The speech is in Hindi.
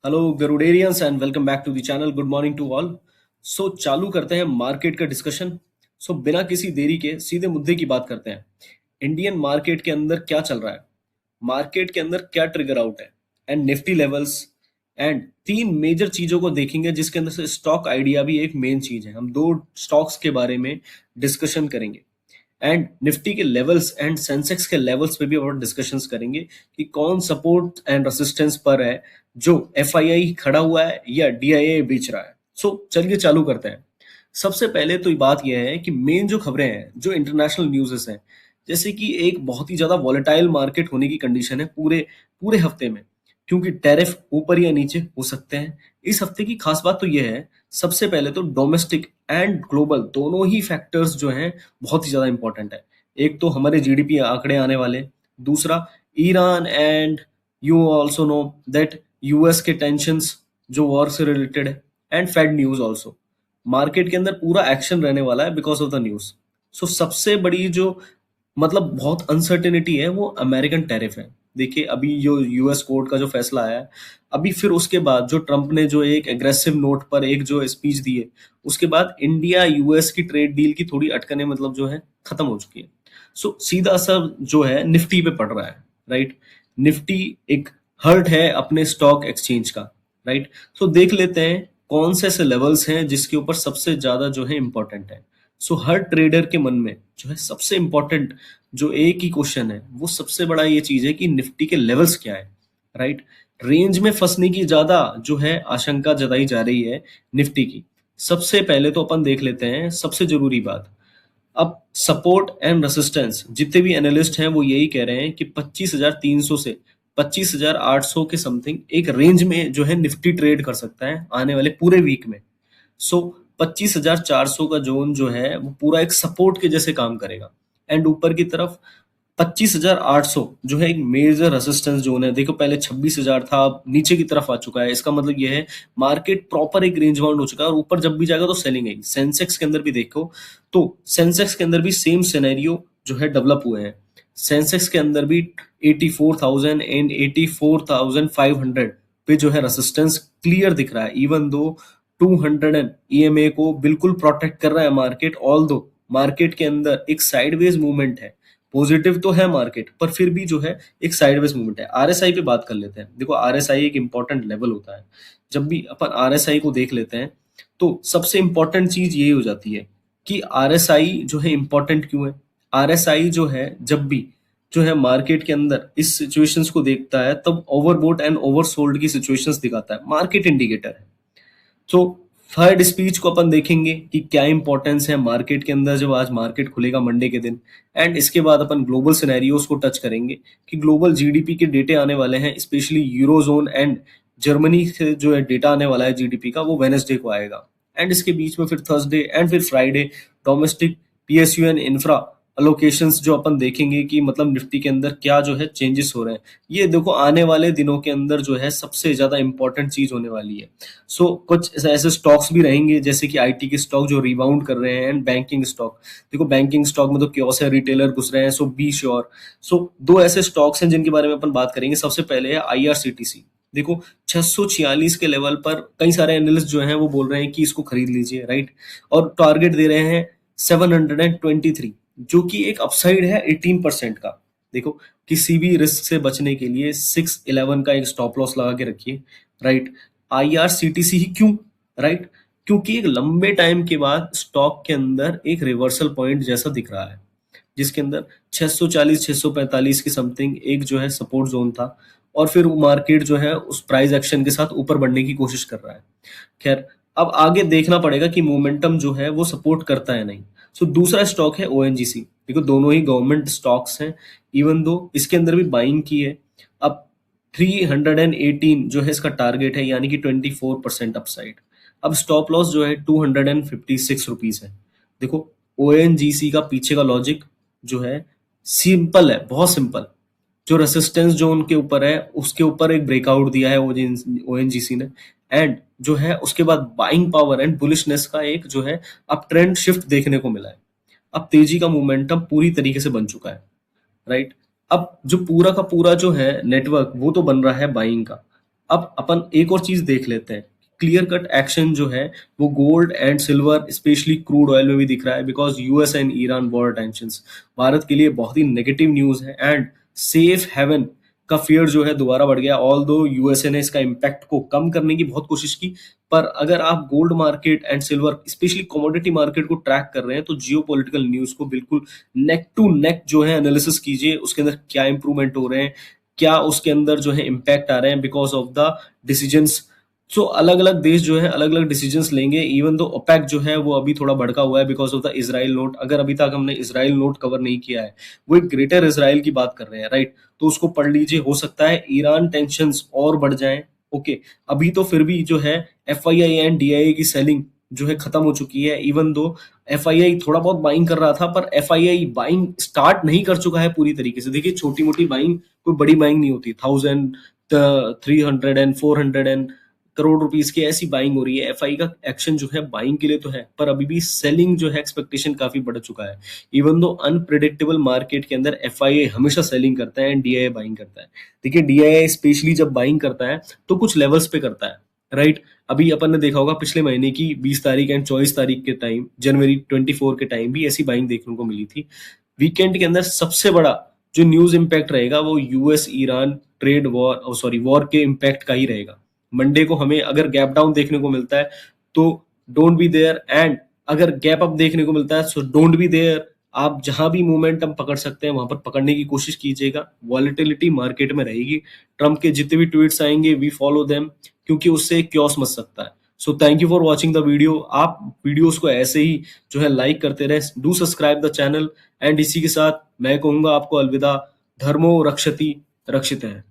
Hello Garuderians and welcome back to the channel. Good morning to all. So चालू करते हैं मार्केट का डिस्कशन। सो बिना किसी देरी के सीधे मुद्दे की बात करते हैं। इंडियन मार्केट के अंदर क्या चल रहा है, मार्केट के अंदर क्या ट्रिगर आउट है एंड निफ्टी लेवल्स एंड तीन मेजर चीजों को देखेंगे जिसके अंदर से स्टॉक आइडिया भी एक मेन चीज है। हम दो स्टॉक्स के बारे में डिस्कशन करेंगे एंड निफ्टी के लेवल्स एंड सेंसेक्स के लेवल्स पे भी और डिस्कशंस करेंगे कि कौन सपोर्ट एंड रेसिस्टेंस पर है, जो एफआईआई खड़ा हुआ है या डीआईए बेच रहा है। सो चलिए चालू करते हैं। सबसे पहले तो ये बात यह है कि मेन जो खबरें हैं, जो इंटरनेशनल न्यूज़ हैं, जैसे कि एक बहुत ही ज्यादा वॉलेटाइल मार्केट होने की कंडीशन है पूरे पूरे हफ्ते में, क्योंकि टैरिफ ऊपर या नीचे हो सकते हैं। इस हफ्ते की खास बात तो यह है, सबसे पहले तो डोमेस्टिक एंड ग्लोबल दोनों ही फैक्टर्स जो हैं बहुत ही ज्यादा इंपॉर्टेंट है। एक तो हमारे जीडीपी आंकड़े आने वाले, दूसरा Iran and you also know that US के टेंशंस जो वॉर से रिलेटेड है, and fed news also. Market के अंदर पूरा एक्शन रहने वाला है because of the news. So सबसे बड़ी जो मतलब बहुत अनसर्टेनिटी है वो अमेरिकन टैरिफ है। देखिए अभी जो यूएस कोर्ट का जो फैसला आया है, अभी फिर उसके बाद जो ट्रंप ने जो एक एग्रेसिव नोट पर एक जो स्पीच दी है, उसके बाद इंडिया यूएस की ट्रेड डील की थोड़ी अटकनें मतलब जो है खत्म हो चुकी है। सो सीधा असर जो है निफ्टी पे पड़ रहा है, राइट। निफ्टी एक हर्ट है अपने स्टॉक एक्सचेंज का, राइट। सो देख लेते हैं कौन से ऐसे लेवल्स हैं जिसके ऊपर सबसे ज्यादा जो है इंपॉर्टेंट है। सो हर ट्रेडर के मन में जो है सबसे इंपॉर्टेंट जो एक ही क्वेश्चन है, वो सबसे बड़ा ये चीज है कि निफ्टी के लेवल्स क्या है, राइट। रेंज में फंसने की ज्यादा जो है आशंका जताई जा रही है निफ्टी की। सबसे पहले तो अपन देख लेते हैं सबसे जरूरी बात। अब सपोर्ट एंड रेसिस्टेंस जितने भी एनालिस्ट हैं वो यही कह रहे हैं कि 25,300 से 25,800 के समथिंग एक रेंज में जो है निफ्टी ट्रेड कर सकता है आने वाले पूरे वीक में। सो 25,400 का जोन जो है वो पूरा एक सपोर्ट के जैसे काम करेगा, एंड ऊपर की तरफ 25,800 जो है एक मेजर रेसिस्टेंस जोन है। देखो पहले 26,000 था, अब नीचे की तरफ आ चुका है। इसका मतलब ये है मार्केट प्रॉपर एक रेंज बाउंड हो चुका है और ऊपर जब भी जाएगा तो सेलिंग आएगी। सेंसेक्स के अंदर भी देखो तो सेंसेक्स के अंदर भी सेम सिनेरियो जो है डेवलप हुए हैं। सेंसेक्स के अंदर भी 84,000 एंड 84,500 पे जो है रेसिस्टेंस क्लियर दिख रहा है। इवन दो 200 ईएमए को बिल्कुल प्रोटेक्ट कर रहा है मार्केट, ऑल दो मार्केट के अंदर एक साइडवेज मूवमेंट है। पॉजिटिव तो है मार्केट, पर फिर भी जो है एक साइडवेज मूवमेंट है। आरएसआई पे बात कर लेते हैं। देखो आरएसआई एक इंपॉर्टेंट लेवल होता है। जब भी अपन आरएसआई को देख लेते हैं तो सबसे इंपॉर्टेंट चीज ये हो जाती है कि आरएसआई जो है इंपॉर्टेंट क्यों है। आरएसआई जो है जब भी जो है मार्केट के अंदर इस सिचुएशंस को देखता है तब ओवरबोट एंड ओवरसोल्ड की सिचुएशंस दिखाता है, मार्केट इंडिकेटर है। तो थर्ड स्पीच को अपन देखेंगे कि क्या इंपॉर्टेंस है मार्केट के अंदर जब आज मार्केट खुलेगा मंडे के दिन, एंड इसके बाद अपन ग्लोबल सिनेरियोस को टच करेंगे कि ग्लोबल जीडीपी के डेटे आने वाले हैं, स्पेशली यूरोजोन एंड जर्मनी से जो है डेटा आने वाला है जीडीपी का, वो वेनेसडे को आएगा। एंड इसके बीच में फिर थर्सडे एंड फिर Friday domestic PSU and infra allocations जो अपन देखेंगे कि मतलब निफ्टी के अंदर क्या जो है चेंजेस हो रहे हैं। ये देखो आने वाले दिनों के अंदर जो है सबसे ज्यादा इंपॉर्टेंट चीज होने वाली है। सो कुछ ऐसे स्टॉक्स भी रहेंगे जैसे कि आईटी के स्टॉक जो रिबाउंड कर रहे हैं, एंड बैंकिंग स्टॉक। देखो बैंकिंग स्टॉक में तो क्योस है, रिटेलर घुस रहे हैं, सो बी श्योर। सो दो ऐसे स्टॉक्स हैं जिनके बारे में अपन बात करेंगे। सबसे पहले है आईआरसीटीसी। देखो 646 के लेवल पर कई सारे एनालिस्ट जो हैं वो बोल रहे हैं कि इसको खरीद लीजिए, राइट। और टारगेट दे रहे हैं 723, जो कि एक अपसाइड है 18% का। देखो किसी भी रिस्क से बचने के लिए 611 का एक स्टॉप लॉस लगा के रखिए, राइट। आईआरसीटीसी ही क्यों, राइट। क्योंकि एक लंबे टाइम के बाद स्टॉक के अंदर एक रिवर्सल पॉइंट जैसा दिख रहा है, जिसके अंदर 640 645 की समथिंग एक जो है सपोर्ट जोन था, और फिर वो मार्केट जो है उस प्राइस एक्शन के साथ ऊपर बढ़ने की कोशिश कर रहा है। खैर अब आगे देखना पड़ेगा कि मोमेंटम जो है वो सपोर्ट करता है नहीं। सो दूसरा स्टॉक है ओएनजीसी। देखो दोनों ही गवर्नमेंट स्टॉक्स हैं, इवन दो इसके अंदर भी बाइंग की है। अब 318 जो है इसका टारगेट है, यानी कि 24% अपसाइड। अब स्टॉप लॉस जो है 256 रुपीज है। देखो ओएनजीसी का पीछे का लॉजिक जो है सिंपल है, बहुत सिंपल। जो रेसिस्टेंस जो उनके ऊपर है उसके ऊपर एक ब्रेकआउट दिया है ओएनजीसी ने, एंड जो है उसके बाद बाइंग पावर एंड बुलिशनेस का एक जो है अब ट्रेंड शिफ्ट देखने को मिला है। अब तेजी का मोमेंटम पूरी तरीके से बन चुका है, राइट। अब जो पूरा का पूरा जो है नेटवर्क वो तो बन रहा है बाइंग का, अब अपन एक और चीज देख लेते हैं, क्लियर कट एक्शन जो है वो gold and silver specially crude oil में भी दिख रहा है, because US and Iran war tensions Bharat के लिए बहुत ही नेगेटिव न्यूज है, एंड सेफ हेवन का फियर जो है दोबारा बढ़ गया। ऑल दो यूएसए ने इसका इम्पैक्ट को कम करने की बहुत कोशिश की, पर अगर आप gold market and silver specially commodity market को ट्रैक कर रहे हैं तो जियो पॉलिटिकल न्यूज को बिल्कुल नेक टू नेक जो है एनालिसिस कीजिए, उसके अंदर क्या इंप्रूवमेंट हो रहे हैं, क्या उसके अंदर जो है इम्पैक्ट आ रहे हैं बिकॉज ऑफ द डिसीजंस। सो अलग अलग देश जो है अलग अलग डिसीजंस लेंगे, इवन दो ओपेक जो है वो अभी थोड़ा भड़का हुआ है because of the Israel note. अगर अभी तक हमने इजराइल नोट कवर नहीं किया है, वो एक ग्रेटर इजराइल की बात कर रहे हैं, राइट? तो उसको पढ़ लीजिए, हो सकता है ईरान टेंशंस और बढ़ जाएं। ओके, अभी तो फिर भी जो है एफआईआई एंड डीआईए की सेलिंग जो है खत्म हो चुकी है, इवन दो एफआईआई थोड़ा बहुत बाइंग कर रहा था, पर एफआईआई बाइंग स्टार्ट नहीं कर चुका है पूरी तरीके से। देखिए, छोटी मोटी बाइंग कोई बड़ी बाइंग नहीं होती, 1000 300 एंड 400 एंड करोड़ रुपीस की ऐसी बाइंग हो रही है। एफआई का एक्शन जो है बाइंग के लिए तो है, पर अभी भी सेलिंग जो है एक्सपेक्टेशन काफी बढ़ चुका है। इवन दो अनप्रिडिक्टेबल मार्केट के अंदर एफआईए हमेशा सेलिंग करता है एंड डीआईए बाइंग करता है। देखिए, डीआईए स्पेशली जब बाइंग करता है तो कुछ लेवल्स पे करता है, राइट? अभी अपन ने देखा होगा पिछले महीने की 20 तारीख एंड 24 तारीख के टाइम, जनवरी 24 के टाइम भी ऐसी बाइंग देखने को मिली थी। वीकेंड के अंदर सबसे बड़ा जो न्यूज इंपैक्ट रहेगा वो US Iran trade war sorry war के इम्पैक्ट का ही रहेगा। मंडे को हमें अगर गैप डाउन देखने को मिलता है तो डोंट बी देयर, एंड अगर गैप अप देखने को मिलता है सो डोंट बी देयर। आप जहां भी मोमेंटम पकड़ सकते हैं वहां पर पकड़ने की कोशिश कीजिएगा। वॉलेटिलिटी मार्केट में रहेगी, ट्रम्प के जितने भी ट्वीट्स आएंगे वी फॉलो देम, क्योंकि उससे क्योस मच सकता है। So thank you for watching the video. आप वीडियोस को ऐसे ही जो है लाइक करते रहे, do subscribe the channel, and इसी के साथ मैं कहूंगा आपको अलविदा। धर्मो रक्षति रक्षित है।